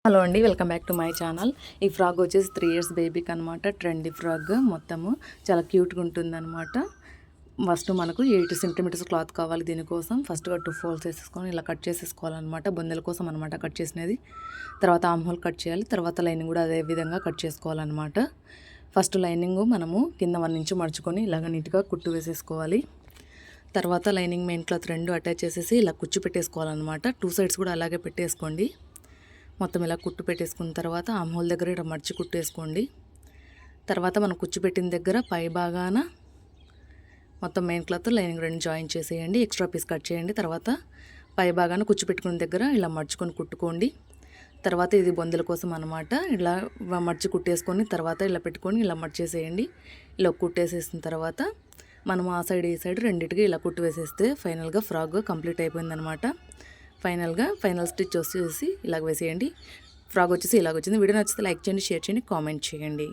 Hello అండి, welcome back to my channel. ఈ frock వచ్చేసి 3 ఇయర్స్ బేబీకి అనమాట. ట్రెండీ ఫ్రాక్ మొత్తము చాలా క్యూట్గా ఉంటుందన్నమాట. ఫస్ట్ మనకు 8 సెంటీమీటర్స్ క్లాత్ కావాలి. దీనికోసం ఫస్ట్గా 2 ఫోల్డ్స్ వేసేసుకొని ఇలా కట్ చేసేసుకోవాలన్నమాట. బొందెల కోసం అనమాట కట్ చేసినది. తర్వాత ఆమ్ హోల్ కట్ చేయాలి. తర్వాత లైనింగ్ కూడా అదే విధంగా కట్ చేసుకోవాలన్నమాట. ఫస్ట్ లైనింగ్ మనము కింద 1 ఇంచ్ మడుచుకొని ఇలాగ నీట్గా కుట్టు వేసేసుకోవాలి. తర్వాత లైనింగ్ మెయిన్ క్లాత్ 2 అటాచ్ చేసేసి ఇలా కుచ్చు పెట్టేసుకోవాలన్నమాట. 2 సైడ్స్ కూడా అలాగే పెట్టేసుకోండి. మొత్తం ఇలా కుట్టు పెట్టేసుకున్న తర్వాత ఆమ్ హోల్ దగ్గర ఇలా మర్చి కుట్టేసుకోండి. తర్వాత మనం కుచ్చు పెట్టిన దగ్గర పై భాగాన మొత్తం మెయిన్ క్లాత్ లైనింగ్ 2 జాయిన్ చేసేయండి. ఎక్స్ట్రా పీస్ కట్ చేయండి. తర్వాత పై భాగాన కుచ్చు పెట్టుకున్న దగ్గర ఇలా మర్చుకొని కుట్టుకోండి. తర్వాత ఇది బొందెల కోసం అనమాట. ఇలా మర్చి కుట్టేసుకొని తర్వాత ఇలా పెట్టుకొని ఇలా మర్చేసేయండి. ఇలా కుట్టేసేసిన తర్వాత మనం ఆ సైడ్ ఈ సైడ్ రెండింటికి ఇలా కుట్టు వేసేస్తే ఫైనల్గా ఫ్రాక్ కంప్లీట్ అయిపోయిందనమాట. ఫైనల్ స్టిచ్ వచ్చేసి ఇలాగ వేసేయండి. ఫ్రాక్ వచ్చేసి ఇలాగ వచ్చింది. వీడియో నచ్చితే లైక్ చేయండి, షేర్ చేయండి, కామెంట్ చేయండి.